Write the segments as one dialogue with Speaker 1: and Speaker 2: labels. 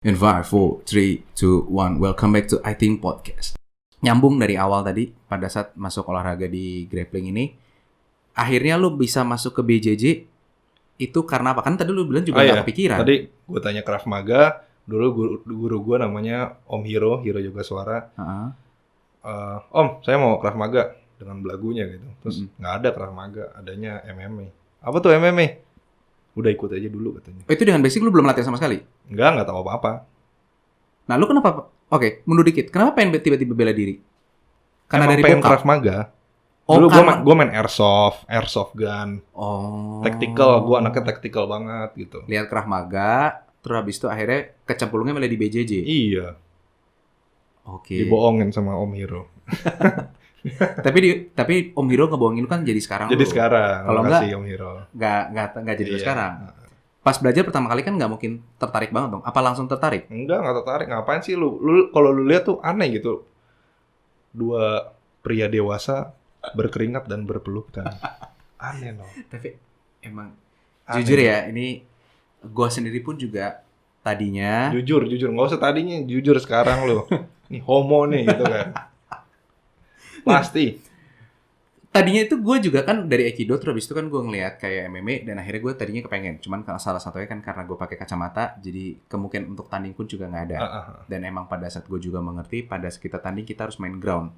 Speaker 1: In 5, 4, 3, 2, 1, welcome back to I Think Podcast. Nyambung dari awal tadi, pada saat masuk olahraga di grappling ini, akhirnya lu bisa masuk ke BJJ, itu karena apa? Kan tadi lu bilang juga gak kepikiran.
Speaker 2: Tadi gue tanya Krav Maga, dulu guru gue namanya Om Hiro Yogaswara. Om, saya mau Krav Maga dengan belagunya gitu. Terus gak ada Krav Maga, adanya MMA. Apa tuh MMA? Udah ikut aja dulu katanya.
Speaker 1: Itu dengan basic lu belum latihan sama sekali?
Speaker 2: Enggak tahu apa-apa.
Speaker 1: Nah lu kenapa, oke, mundur dikit. Kenapa pengen tiba-tiba bela diri? Karena
Speaker 2: emang
Speaker 1: dari
Speaker 2: pengen
Speaker 1: bokap?
Speaker 2: Krav Maga.
Speaker 1: Oh,
Speaker 2: dulu
Speaker 1: karena...
Speaker 2: gue main airsoft gun.
Speaker 1: Oh.
Speaker 2: Tactical, gue anaknya tactical banget gitu.
Speaker 1: Lihat Krav Maga, terus habis itu akhirnya kecemplungnya malah di BJJ.
Speaker 2: Iya.
Speaker 1: Oke.
Speaker 2: Dibohongin sama Om Hiro.
Speaker 1: tapi Om Hiro ngebohongin lu kan jadi sekarang.
Speaker 2: Jadi
Speaker 1: lu.
Speaker 2: sekarang.
Speaker 1: Kalau enggak,
Speaker 2: Om Hiro.
Speaker 1: Enggak jadi lu sekarang. Pas belajar pertama kali kan nggak mungkin tertarik banget dong. Apa langsung tertarik?
Speaker 2: Nggak tertarik. Ngapain sih lu kalau lu lihat tuh aneh gitu. Dua pria dewasa berkeringat dan berpelukan. Aneh loh.
Speaker 1: Tapi emang
Speaker 2: Aneh.
Speaker 1: jujur ya, ini gua sendiri pun juga tadinya
Speaker 2: Jujur, nggak usah tadinya, jujur sekarang lo. Nih homo nih gitu kan. Pasti.
Speaker 1: Tadinya itu gue juga kan dari Aikido, terus habis itu kan gue ngeliat kayak MMA dan akhirnya gue tadinya kepengen. Cuman salah satunya kan karena gue pakai kacamata, jadi kemungkinan untuk tanding pun juga nggak ada. Dan emang pada saat gue juga mengerti, pada saat kita tanding kita harus main ground.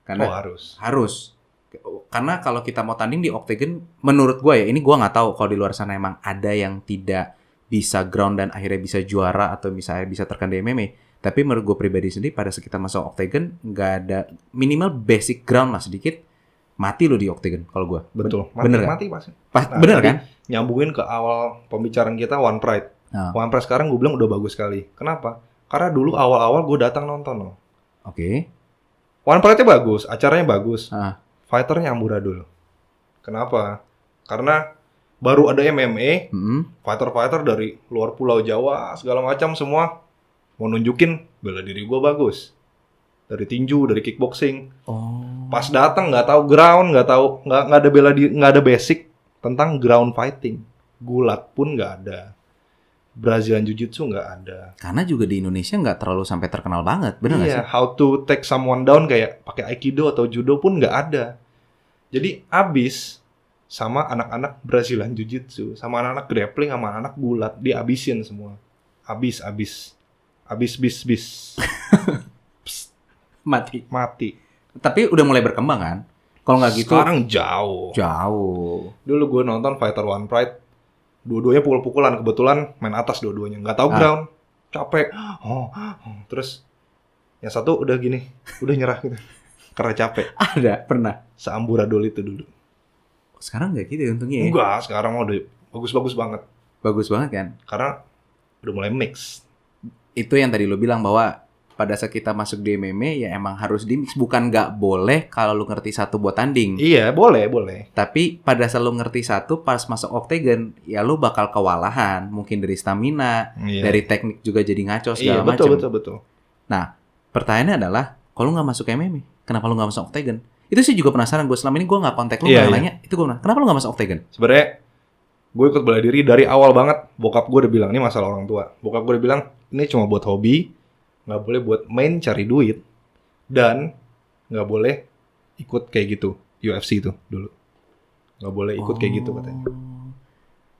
Speaker 1: Karena harus. Karena kalau kita mau tanding di octagon, menurut gue ya, ini gue nggak tahu kalau di luar sana emang ada yang tidak bisa ground dan akhirnya bisa juara atau misalnya bisa terkenal di MMA. Tapi menurut gue pribadi sendiri, pada saat kita masuk octagon, nggak ada minimal basic ground lah sedikit. Mati lo di octagon kalau gue.
Speaker 2: Betul. Mati pasti.
Speaker 1: Bener kan?
Speaker 2: Nyambungin ke awal pembicaraan kita One Pride. One Pride sekarang gue bilang udah bagus sekali. Kenapa? Karena dulu awal-awal gue datang nonton loh.
Speaker 1: Oke.
Speaker 2: One Pride-nya bagus, acaranya bagus. Fighternya amburadul. Kenapa? Karena baru ada MMA, fighter-fighter dari luar Pulau Jawa segala macam semua mau nunjukin bela diri gue bagus. Dari tinju, dari kickboxing. Pas datang nggak tahu ground, nggak ada bela diri, nggak ada basic tentang ground fighting. Gulat pun nggak ada, Brazilian Jiu-Jitsu nggak ada.
Speaker 1: Karena juga di Indonesia nggak terlalu sampai terkenal banget, benar nggak sih?
Speaker 2: Iya, how to take someone down kayak pakai Aikido atau Judo pun nggak ada. Jadi abis sama anak-anak Brazilian Jiu-Jitsu, sama anak-anak grappling, sama anak gulat, diabisin semua. Abis. Mati.
Speaker 1: Tapi udah mulai berkembang kan? Kalau nggak gitu.
Speaker 2: Sekarang jauh. Dulu gue nonton Fighter One Pride, dua-duanya pukul-pukulan. Kebetulan main atas dua-duanya, nggak tahu ground, capek. Terus yang satu udah gini, udah nyerah gitu, karena capek.
Speaker 1: Ada, pernah.
Speaker 2: Seamburadul itu dulu.
Speaker 1: Sekarang nggak gitu untungnya ya?
Speaker 2: Enggak, sekarang udah bagus-bagus banget.
Speaker 1: Bagus banget kan?
Speaker 2: Karena udah mulai mix.
Speaker 1: Itu yang tadi lo bilang bahwa pada saat kita masuk di MMA ya emang harus di-mix. Bukan nggak boleh kalau lu ngerti satu buat tanding.
Speaker 2: Iya, boleh.
Speaker 1: Tapi pada saat lu ngerti satu, pas masuk octagon, ya lu bakal kewalahan. Mungkin dari stamina, dari teknik juga jadi ngaco segala macam.
Speaker 2: Iya, betul.
Speaker 1: Nah, pertanyaannya adalah, kalau lu nggak masuk MMA, kenapa lu nggak masuk octagon? Itu sih juga penasaran. Gue selama ini gue nggak kontak lu, nggak nanya. Itu gue nanya, kenapa lu nggak masuk octagon?
Speaker 2: Sebenarnya gue ikut bela diri dari awal banget. Bokap gue udah bilang, ini masalah orang tua. Bokap gue udah bilang, ini cuma buat hobi, nggak boleh buat main cari duit, dan nggak boleh ikut kayak gitu UFC itu dulu. Nggak boleh ikut kayak gitu katanya.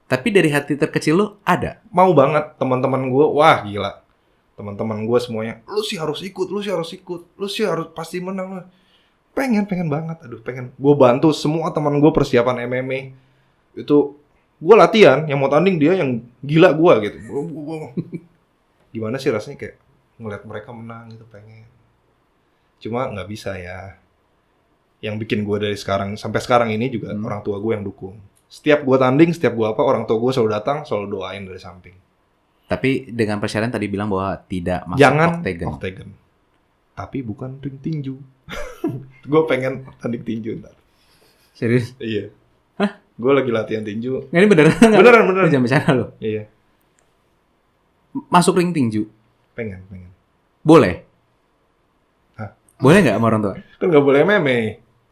Speaker 1: Tapi dari hati terkecil lu ada?
Speaker 2: Mau banget. Teman-teman gue, wah gila. Teman-teman gue semuanya, lu sih harus ikut, lu sih harus pasti menang. Pengen banget, pengen. Gue bantu semua teman gue persiapan MMA. Itu gue latihan, yang mau tanding dia yang gila gue gitu. Gimana sih rasanya kayak ngeliat mereka menang gitu, pengen. Cuma nggak bisa ya. Yang bikin gue dari sekarang sampai sekarang ini juga orang tua gue yang dukung. Setiap gue tanding, setiap gue apa, orang tua gue selalu datang, selalu doain dari samping.
Speaker 1: Tapi dengan persyarat tadi bilang bahwa tidak masuk
Speaker 2: octagon. Tapi bukan ring tinju. Gue pengen tanding tinju ntar.
Speaker 1: Serius?
Speaker 2: Iya. Hah? Gue lagi latihan tinju.
Speaker 1: Ini beneran?
Speaker 2: Beneran.
Speaker 1: Jangan bercanda lo.
Speaker 2: Iya.
Speaker 1: Masuk ring tinju?
Speaker 2: Pengen.
Speaker 1: Boleh?
Speaker 2: Hah?
Speaker 1: Boleh nggak sama orang tua?
Speaker 2: Kan nggak boleh MMA.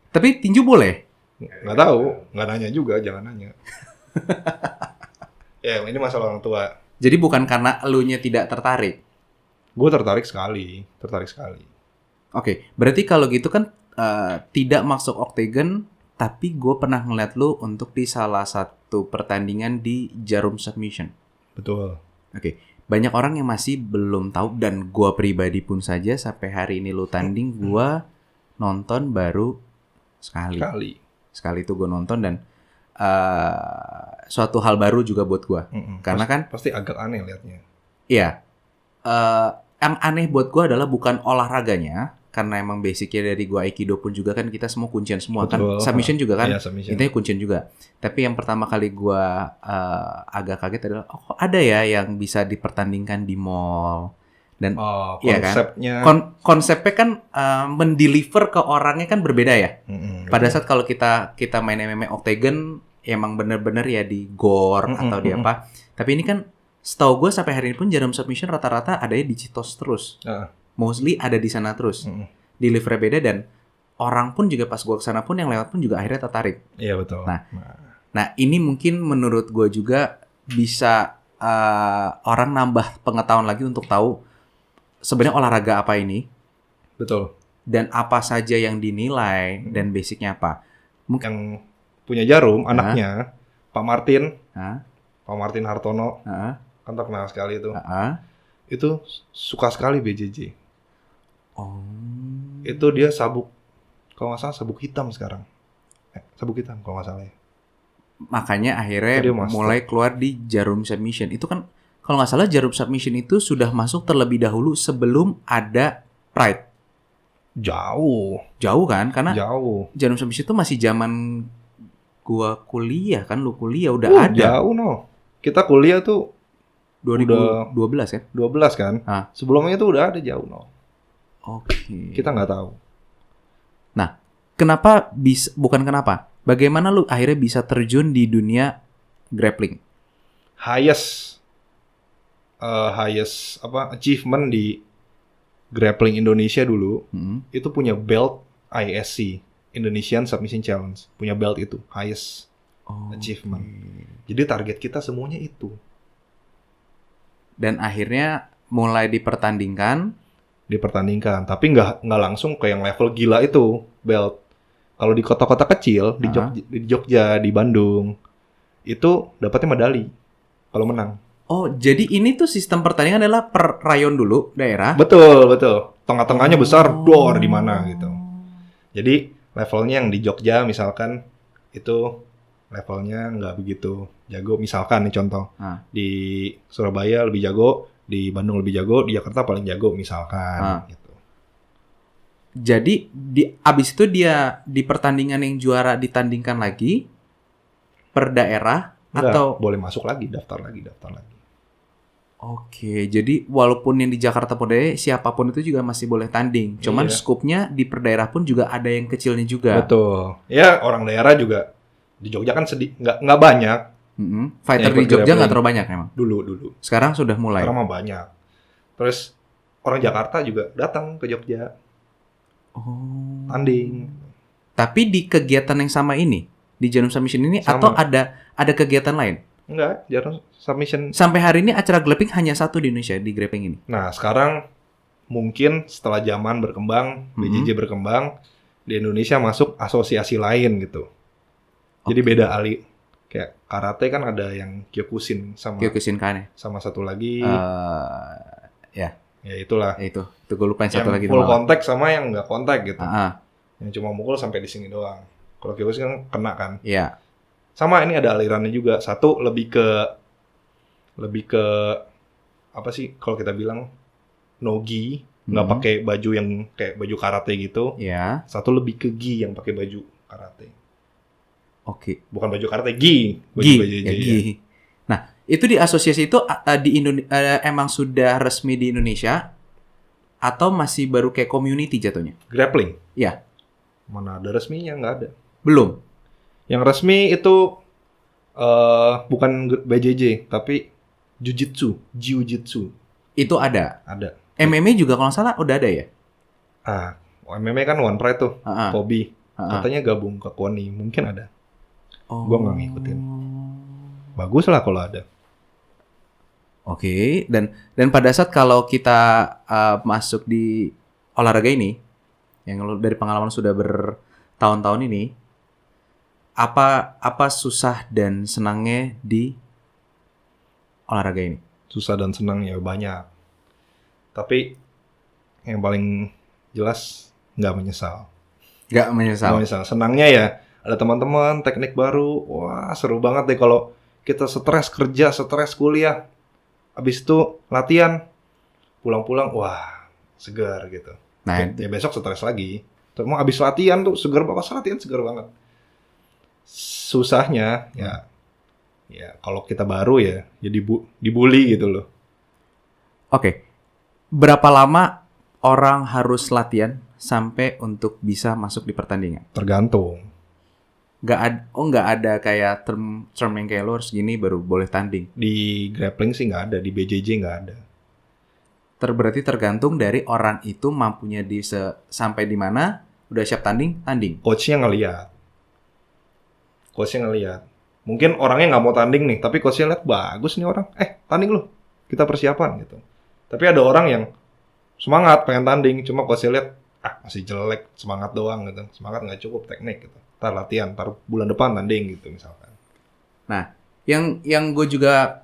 Speaker 1: Tapi tinju boleh?
Speaker 2: Nggak tahu. Nggak nanya juga, jangan nanya. Ya, ini masalah orang tua.
Speaker 1: Jadi bukan karena elunya tidak tertarik.
Speaker 2: Gue tertarik sekali.
Speaker 1: Oke, berarti kalau gitu kan tidak masuk oktagon, tapi gue pernah ngeliat lu untuk di salah satu pertandingan di Jarum Submission.
Speaker 2: Betul.
Speaker 1: Oke, banyak orang yang masih belum tahu, dan gue pribadi pun saja sampai hari ini lu tanding, gue nonton baru sekali. Sekali itu gue nonton, dan suatu hal baru juga buat gue. Karena kan
Speaker 2: pasti agak aneh liatnya.
Speaker 1: Iya. Yang aneh buat gue adalah bukan olahraganya, karena emang basicnya dari gue Aikido pun juga kan kita semua kuncian semua.
Speaker 2: Betul.
Speaker 1: Kan submission juga kan,
Speaker 2: Iya, submission.
Speaker 1: intinya kuncian juga. Tapi yang pertama kali gue agak kaget adalah kok ada ya yang bisa dipertandingkan di mall. Dan
Speaker 2: konsepnya
Speaker 1: konsepnya kan mendeliver ke orangnya kan berbeda ya. Pada saat kalau kita main MMA Octagon emang bener-bener ya di gore atau di apa. Tapi ini kan setahu gue sampai hari ini pun Jarum Submission rata-rata adanya di Citos terus. Mostly ada di sana terus. Deliver beda, dan orang pun juga pas gue kesana pun yang lewat pun juga akhirnya tertarik.
Speaker 2: Iya betul.
Speaker 1: Nah ini mungkin menurut gue juga bisa orang nambah pengetahuan lagi untuk tahu sebenarnya olahraga apa ini.
Speaker 2: Betul.
Speaker 1: Dan apa saja yang dinilai dan basicnya apa.
Speaker 2: Yang punya Jarum anaknya Pak Martin. Pak Martin Hartono. Kan terkenal sekali itu. Itu suka sekali BJJ. Itu dia sabuk, kalau nggak salah sabuk hitam sekarang. Sabuk hitam kalau nggak salah ya.
Speaker 1: Makanya akhirnya mulai keluar di Jarum Submission. Itu kan kalau nggak salah Jarum Submission itu sudah masuk terlebih dahulu sebelum ada Pride. Jauh kan? Karena Jarum Submission itu masih zaman gua kuliah kan, lu kuliah udah ada.
Speaker 2: Jauh no. Kita kuliah tuh
Speaker 1: 2012 kan?
Speaker 2: 12 kan? Sebelumnya itu udah ada jauh no.
Speaker 1: Oke.
Speaker 2: Kita nggak tahu.
Speaker 1: Nah, bukan kenapa. Bagaimana lu akhirnya bisa terjun di dunia grappling?
Speaker 2: Highest achievement di grappling Indonesia dulu itu punya belt ISC, Indonesian Submission Challenge, punya belt itu highest achievement. Jadi target kita semuanya itu.
Speaker 1: Dan akhirnya mulai dipertandingkan,
Speaker 2: tapi nggak langsung ke yang level gila itu belt. Kalau di kota-kota kecil, di Jogja, di Bandung, itu dapatnya medali kalau menang.
Speaker 1: Oh, jadi ini tuh sistem pertandingan adalah per rayon dulu, daerah?
Speaker 2: Betul. Tengah-tengahnya besar, door di mana gitu. Jadi levelnya yang di Jogja misalkan itu levelnya nggak begitu jago. Misalkan nih contoh, di Surabaya lebih jago, di Bandung lebih jago, di Jakarta paling jago misalkan. Gitu.
Speaker 1: Jadi abis itu dia di pertandingan yang juara ditandingkan lagi per daerah.
Speaker 2: Enggak,
Speaker 1: atau
Speaker 2: boleh masuk lagi, daftar lagi.
Speaker 1: Oke, jadi walaupun yang di Jakarta pun siapapun itu juga masih boleh tanding. Cuman skupnya di per daerah pun juga ada yang kecilnya juga.
Speaker 2: Betul. Ya orang daerah juga di Jogja kan nggak banyak.
Speaker 1: Fighter di Jogja nggak terlalu banyak emang.
Speaker 2: Dulu.
Speaker 1: Sekarang sudah mulai.
Speaker 2: Sekarang mah banyak. Terus orang Jakarta juga datang ke Jogja. Tanding.
Speaker 1: Tapi di kegiatan yang sama ini, di Jarum Submission ini, atau ada kegiatan lain?
Speaker 2: Enggak, Jarum Submission.
Speaker 1: Sampai hari ini acara grappling hanya satu di Indonesia, di grappling ini.
Speaker 2: Nah, sekarang mungkin setelah zaman berkembang, BJJ berkembang, di Indonesia masuk asosiasi lain gitu. Jadi beda ali. Kayak karate kan ada yang Kyokushin
Speaker 1: Kane.
Speaker 2: Sama satu lagi
Speaker 1: ya
Speaker 2: itulah.
Speaker 1: Itu gue lupa yang satu lagi.
Speaker 2: Full kontak sama yang nggak kontak gitu.
Speaker 1: Yang
Speaker 2: cuma mukul sampai di sini doang. Kalau Kyokushin kan kena kan.
Speaker 1: Iya.
Speaker 2: Sama ini ada alirannya juga. Satu lebih ke apa sih kalau kita bilang nogi, nggak pakai baju yang kayak baju karate gitu.
Speaker 1: Iya.
Speaker 2: Satu lebih ke gi yang pakai baju karate.
Speaker 1: Oke.
Speaker 2: Bukan baju karate, gi.
Speaker 1: Gi. Nah, itu di asosiasi itu emang sudah resmi di Indonesia atau masih baru kayak community jatuhnya?
Speaker 2: Grappling?
Speaker 1: Iya.
Speaker 2: Mana ada resminya, nggak ada.
Speaker 1: Belum.
Speaker 2: Yang resmi itu bukan BJJ, tapi Jiu-Jitsu. Itu ada. Ada.
Speaker 1: MMA juga kalau nggak salah udah ada ya?
Speaker 2: MMA kan One Pride tuh, Kobe. Katanya gabung ke KONI, mungkin ada. Gua nggak ngikutin. Bagus lah kalau ada.
Speaker 1: Oke, dan pada saat kalau kita masuk di olahraga ini, yang lu dari pengalaman sudah bertahun-tahun ini, apa susah dan senangnya di olahraga ini?
Speaker 2: Susah dan senang ya banyak. Tapi yang paling jelas nggak menyesal.
Speaker 1: Nggak menyesal.
Speaker 2: Nggak menyesal. Senangnya ya ada teman-teman, teknik baru. Wah seru banget deh kalau kita stres kerja, stres kuliah. Habis itu latihan, pulang-pulang, wah segar gitu.
Speaker 1: Nah,
Speaker 2: Ya besok stres lagi. Terus mau habis latihan tuh segar banget, pas latihan segar banget. Susahnya ya kalau kita baru ya dibully gitu loh.
Speaker 1: oke. Berapa lama orang harus latihan sampai untuk bisa masuk di pertandingan?
Speaker 2: Tergantung.
Speaker 1: Nggak ada kayak term yang kayak lo harus gini baru boleh tanding.
Speaker 2: Di grappling sih nggak ada, di BJJ nggak ada.
Speaker 1: Berarti tergantung dari orang itu mampunya sampai di mana, udah siap tanding.
Speaker 2: Coachnya ngelihat. Mungkin orangnya nggak mau tanding nih, tapi coachnya lihat bagus nih orang. Tanding lu, kita persiapan gitu. Tapi ada orang yang semangat pengen tanding, cuma coachnya lihat masih jelek, semangat doang gitu. Semangat nggak cukup, teknik gitu. Ntar latihan, ntar bulan depan tanding gitu misalkan.
Speaker 1: Nah, yang gue juga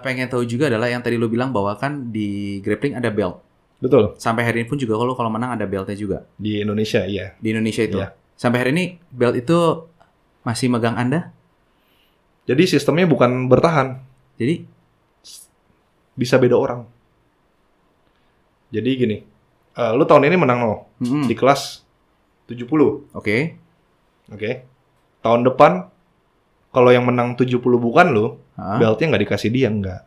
Speaker 1: pengen tahu juga adalah yang tadi lo bilang bahwa kan di grappling ada belt.
Speaker 2: Betul.
Speaker 1: Sampai hari ini pun juga kalau menang ada beltnya juga.
Speaker 2: Di Indonesia, iya.
Speaker 1: Di Indonesia itu.
Speaker 2: Iya.
Speaker 1: Sampai hari ini belt itu masih megang Anda?
Speaker 2: Jadi sistemnya bukan bertahan.
Speaker 1: Jadi
Speaker 2: Bisa beda orang. Jadi gini, lu tahun ini menang di kelas 70.
Speaker 1: Oke.
Speaker 2: Tahun depan, kalau yang menang 70 bukan lu, beltnya nggak dikasih dia, enggak.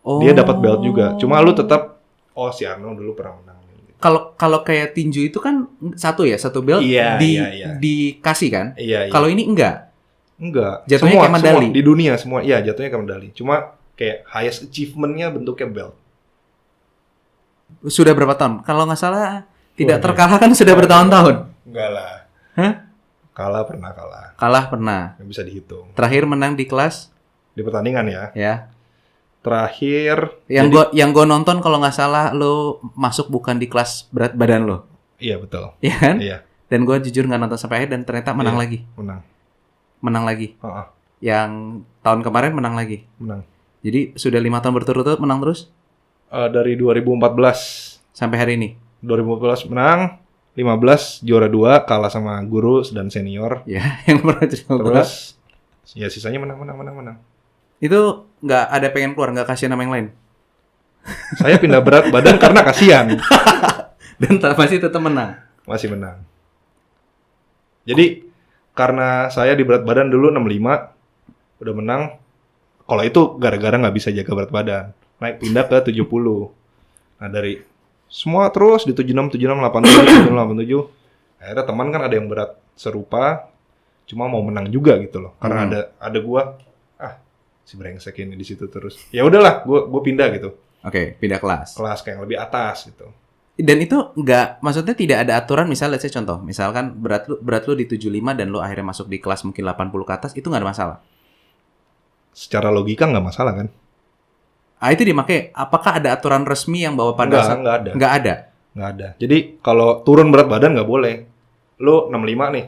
Speaker 1: Oh.
Speaker 2: Dia dapat belt juga. Cuma lu tetap, si Arno dulu pernah menang.
Speaker 1: Kalau kayak tinju itu kan satu belt
Speaker 2: Iya.
Speaker 1: dikasih kan?
Speaker 2: Iya.
Speaker 1: Kalau ini enggak.
Speaker 2: Jatuhnya
Speaker 1: Jatuhnya kayak medali.
Speaker 2: Semua, di dunia semua, iya jatuhnya kayak medali. Cuma kayak highest achievement-nya bentuknya belt.
Speaker 1: Sudah berapa tahun? Kalau nggak salah tidak terkalahkan sudah bertahun-tahun.
Speaker 2: Enggak lah.
Speaker 1: Hah?
Speaker 2: Kalah pernah.
Speaker 1: Kalah pernah.
Speaker 2: Nggak bisa dihitung.
Speaker 1: Terakhir menang di kelas?
Speaker 2: Di pertandingan ya.
Speaker 1: Ya.
Speaker 2: Terakhir.
Speaker 1: Yang gue nonton kalau nggak salah lo masuk bukan di kelas berat badan lo.
Speaker 2: Iya betul.
Speaker 1: Iya kan?
Speaker 2: Iya.
Speaker 1: Dan gue jujur nggak nonton sampai akhir dan ternyata menang lagi. Menang lagi. Yang tahun kemarin menang lagi. Jadi sudah 5 tahun berturut-turut menang terus?
Speaker 2: Dari 2014
Speaker 1: sampai hari ini.
Speaker 2: 2014 menang, 15 juara 2 kalah sama guru dan senior.
Speaker 1: Ya, yang pernah cerita.
Speaker 2: Terus ya sisanya menang.
Speaker 1: Itu nggak ada pengen keluar, nggak kasihan sama yang lain?
Speaker 2: Saya pindah berat badan karena kasihan.
Speaker 1: Dan masih tetap menang?
Speaker 2: Masih menang. Jadi karena saya di berat badan dulu 65, udah menang. Kalau itu gara-gara nggak bisa jaga berat badan. Naik pindah ke 70. Nah dari semua terus di 76, 87, akhirnya teman kan ada yang berat serupa, cuma mau menang juga gitu loh. Karena ada gua, si brengsek ini di situ terus. Ya udahlah, gua pindah gitu.
Speaker 1: Oke, pindah kelas.
Speaker 2: Kelas kayak yang lebih atas gitu.
Speaker 1: Dan itu maksudnya tidak ada aturan, misalnya saya contoh, misalkan berat lu di 75 dan lu akhirnya masuk di kelas mungkin 80 ke atas, itu nggak ada masalah?
Speaker 2: Secara logika nggak masalah kan?
Speaker 1: Itu dipakai. Apakah ada aturan resmi yang bahwa pada saat... Nggak ada.
Speaker 2: Jadi kalau turun berat badan nggak boleh. Lu 65 nih,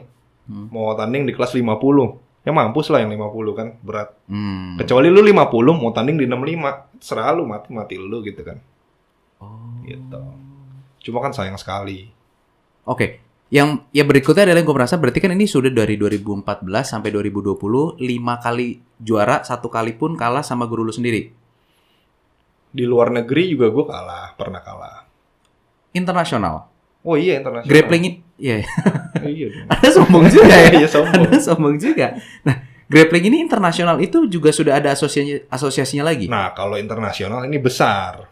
Speaker 2: mau tanding di kelas 50. Ya mampus lah yang 50 kan, berat. Kecuali lu 50, mau tanding di 65. Serah lu, mati lu gitu kan. Gitu. Cuma kan sayang sekali.
Speaker 1: Oke. Yang berikutnya adalah yang gue merasa berarti kan ini sudah dari 2014 sampai 2020, 5 kali juara, 1 kali pun kalah sama guru lu sendiri.
Speaker 2: Di luar negeri juga gue pernah kalah.
Speaker 1: Internasional?
Speaker 2: Oh iya, internasional.
Speaker 1: Grappling iya.
Speaker 2: Iya dong.
Speaker 1: Anda sombong juga ya?
Speaker 2: Iya sombong.
Speaker 1: Anda sombong juga. Nah, grappling ini internasional itu juga sudah ada asosiasinya lagi?
Speaker 2: Nah, kalau internasional ini besar.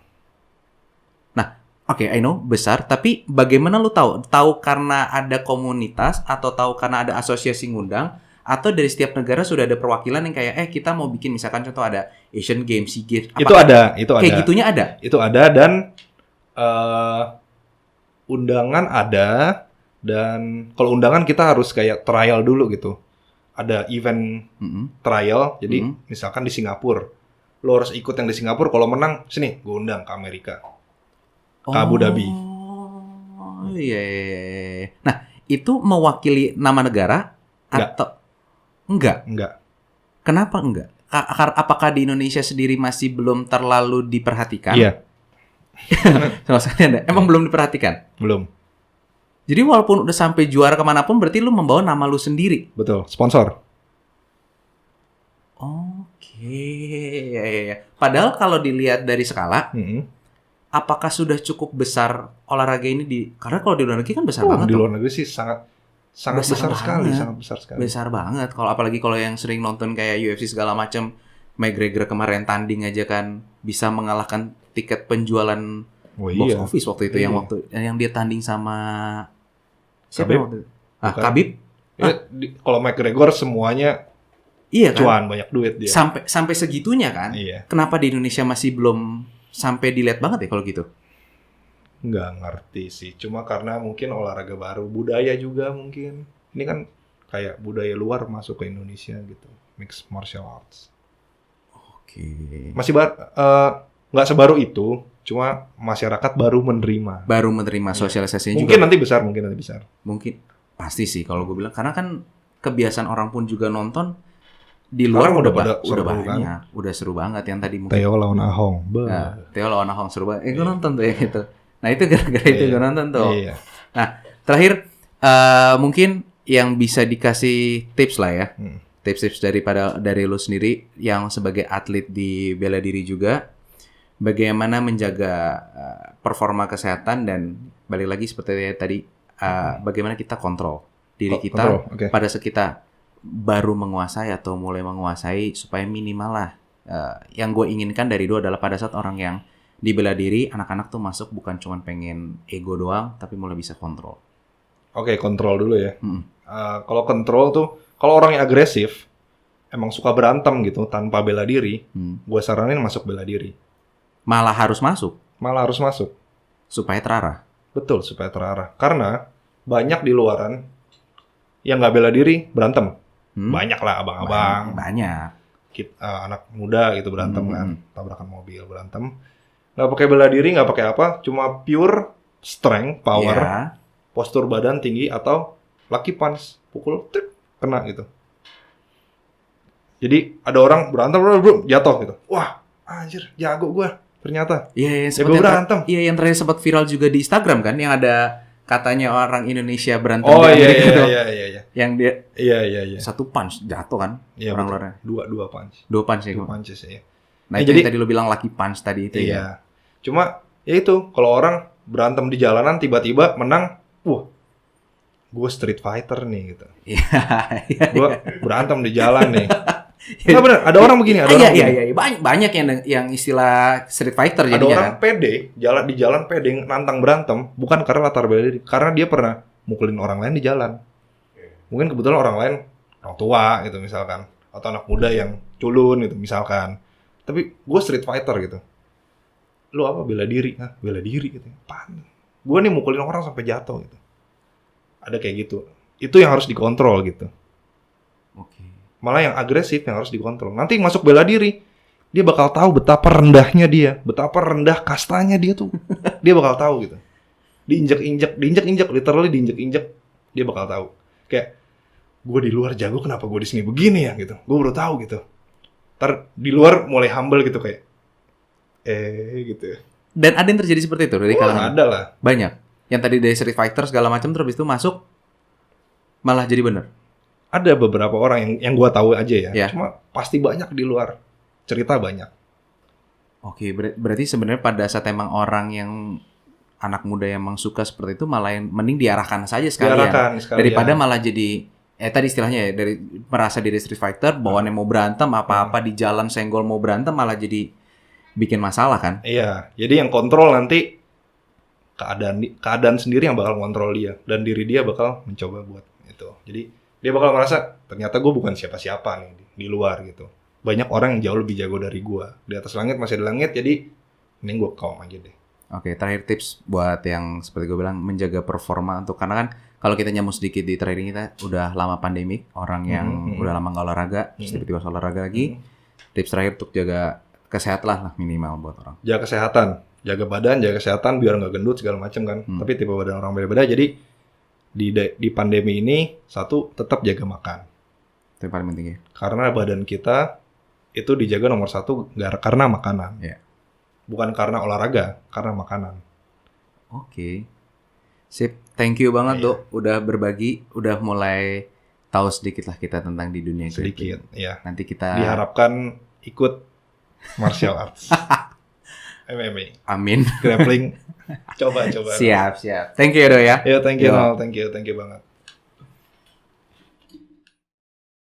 Speaker 1: Nah, oke, I know, besar. Tapi bagaimana lu tahu? Tahu karena ada komunitas atau tahu karena ada asosiasi ngundang? Atau dari setiap negara sudah ada perwakilan yang kayak kita mau bikin misalkan contoh ada Asian Games, SEA Games.
Speaker 2: Itu ada.
Speaker 1: Kayak gitunya ada?
Speaker 2: Itu ada dan undangan ada dan kalau undangan kita harus kayak trial dulu gitu. Ada event trial, jadi misalkan di Singapura, Lu harus ikut yang di Singapura. Kalau menang, sini gue undang ke Amerika, ke Abu Dhabi.
Speaker 1: Oh iya. Nah, itu mewakili nama negara atau enggak?
Speaker 2: Enggak.
Speaker 1: Kenapa enggak? Apakah di Indonesia sendiri masih belum terlalu diperhatikan?
Speaker 2: Iya.
Speaker 1: Sama sekali ada. Emang belum diperhatikan?
Speaker 2: Belum.
Speaker 1: Jadi walaupun udah sampai juara kemanapun, berarti lu membawa nama lu sendiri?
Speaker 2: Betul. Sponsor.
Speaker 1: Oke. Ya. Padahal kalau dilihat dari skala, apakah sudah cukup besar olahraga ini karena kalau di luar negeri kan besar banget.
Speaker 2: Di luar negeri sih sangat besar sekali.
Speaker 1: Besar banget. Apalagi kalau yang sering nonton kayak UFC segala macam, McGregor kemarin tanding aja kan bisa mengalahkan tiket penjualan box office waktu itu, yang dia tanding sama siapa waktu itu? Khabib.
Speaker 2: Kalau McGregor semuanya cuan, banyak duit dia.
Speaker 1: Sampai segitunya kan?
Speaker 2: Iya.
Speaker 1: Kenapa di Indonesia masih belum sampai dilihat banget ya kalau gitu?
Speaker 2: Nggak ngerti sih. Cuma karena mungkin olahraga baru, budaya juga mungkin. Ini kan kayak budaya luar masuk ke Indonesia gitu. Mixed martial arts.
Speaker 1: Oke.
Speaker 2: Masih nggak sebaru itu. Cuma masyarakat baru menerima.
Speaker 1: Sosialisasinya
Speaker 2: mungkin
Speaker 1: juga.
Speaker 2: Nanti besar.
Speaker 1: Mungkin. Pasti sih kalau gue bilang. Karena kan kebiasaan orang pun juga nonton. Di luar udah banyak, udah seru banget yang tadi mungkin.
Speaker 2: Theo lawan Ahong.
Speaker 1: Theo lawan Ahong seru banget. Gue nonton tuh yang itu. Nah itu gara-gara itu gue nonton tuh.
Speaker 2: Iya.
Speaker 1: Nah terakhir mungkin yang bisa dikasih tips lah ya, tips-tips dari lo sendiri yang sebagai atlet di bela diri juga, bagaimana menjaga performa kesehatan dan balik lagi seperti tadi, bagaimana kita kontrol diri kita pada saat kita baru menguasai atau mulai menguasai supaya minimal lah. Yang gue inginkan dari dulu adalah pada saat orang yang di bela diri, anak-anak tuh masuk bukan cuma pengen ego doang, tapi mulai bisa kontrol.
Speaker 2: Oke, kontrol dulu ya. Kalau kontrol tuh, kalau orang yang agresif, emang suka berantem gitu tanpa bela diri, gue saranin masuk bela diri.
Speaker 1: Malah harus masuk?
Speaker 2: Malah harus masuk.
Speaker 1: Supaya terarah?
Speaker 2: Betul, supaya terarah. Karena banyak di luaran yang nggak bela diri, berantem. Banyak lah abang-abang.
Speaker 1: Banyak.
Speaker 2: Anak muda gitu berantem kan. Tabrakan mobil, berantem. Nggak pakai bela diri, nggak pakai apa. Cuma pure strength, power, postur badan tinggi, atau lucky punch. Pukul, kena gitu. Jadi ada orang berantem, jatuh gitu. Wah, anjir, jago gue ternyata.
Speaker 1: Iya,
Speaker 2: jago berantem.
Speaker 1: Iya, yang terakhir sempat viral juga di Instagram kan, yang ada katanya orang Indonesia berantem
Speaker 2: di
Speaker 1: Amerika gitu.
Speaker 2: Iya.
Speaker 1: Yang dia
Speaker 2: satu
Speaker 1: punch jatuh kan, orang luarnya.
Speaker 2: Dua punch.
Speaker 1: Dua punch ya.
Speaker 2: Dua punches ya.
Speaker 1: Nah, itu jadi tadi lo bilang lucky punch tadi itu ya.
Speaker 2: Cuma ya itu, kalau orang berantem di jalanan tiba-tiba menang, gue street fighter nih gitu.
Speaker 1: Iya.
Speaker 2: Gue berantem di jalan nih. Nggak benar, ada orang begini,
Speaker 1: Iya. Banyak yang istilah street fighter jadinya.
Speaker 2: Ada orang pede, di jalan pede nantang berantem, bukan karena latar bela diri, karena dia pernah mukulin orang lain di jalan. Mungkin kebetulan orang lain orang tua gitu misalkan, atau anak muda yang culun gitu misalkan. Tapi gue street fighter gitu. Lu apa bela diri? Bela diri gitu. Apaan? Gue nih mukulin orang sampai jatuh gitu. Ada kayak gitu. Itu yang harus dikontrol gitu.
Speaker 1: Oke.
Speaker 2: Malah yang agresif yang harus dikontrol. Nanti masuk bela diri, dia bakal tahu betapa rendahnya dia, betapa rendah kastanya dia tuh. Dia bakal tahu gitu. Diinjek-injek, literally diinjek-injek, dia bakal tahu. Kayak gue di luar jago, kenapa gue di sini begini ya gitu. Gue baru tahu gitu. Ntar di luar mulai humble gitu kayak gitu.
Speaker 1: Dan ada yang terjadi seperti itu dari kalangan?
Speaker 2: Ada lah.
Speaker 1: Banyak. Yang tadi dari street fighter segala macam terus itu masuk malah jadi bener.
Speaker 2: Ada beberapa orang yang gue tahu aja ya. Cuma pasti banyak di luar. Cerita banyak.
Speaker 1: Oke, berarti sebenarnya pada saat emang orang yang anak muda yang emang suka seperti itu malah yang mending diarahkan saja sekalian. Daripada malah jadi tadi istilahnya ya, dari merasa diri street fighter, bawaannya mau berantem apa-apa di jalan senggol mau berantem malah jadi bikin masalah kan?
Speaker 2: Iya, jadi yang kontrol nanti keadaan sendiri yang bakal kontrol dia, dan diri dia bakal mencoba buat itu. Jadi dia bakal merasa ternyata gue bukan siapa-siapa nih di luar gitu. Banyak orang yang jauh lebih jago dari gue. Di atas langit masih ada langit, jadi mending gue calm aja deh.
Speaker 1: Oke, terakhir tips buat yang seperti gue bilang menjaga performa untuk, karena kan kalau kita nyambung sedikit di terakhir ini, kita udah lama pandemik, orang yang udah lama nggak olahraga, terus tiba-tiba olahraga lagi. Tips terakhir untuk jaga Kesehatan lah minimal buat orang.
Speaker 2: Jaga kesehatan, jaga badan, jaga kesehatan biar nggak gendut segala macam kan. Tapi tipe badan orang beda-beda. Jadi di pandemi ini satu tetap jaga makan.
Speaker 1: Itu yang paling penting ya.
Speaker 2: Karena badan kita itu dijaga nomor satu karena makanan.
Speaker 1: Iya.
Speaker 2: Bukan karena olahraga, karena makanan.
Speaker 1: Oke. Sip, thank you banget Dok, udah berbagi, udah mulai tahu sedikit lah kita tentang di dunia
Speaker 2: sedikit,
Speaker 1: grappling.
Speaker 2: ya.
Speaker 1: Nanti kita
Speaker 2: diharapkan ikut martial arts, MMA,
Speaker 1: amin.
Speaker 2: grappling, coba.
Speaker 1: Siap. Thank you Dok ya.
Speaker 2: Ya, thank you banget.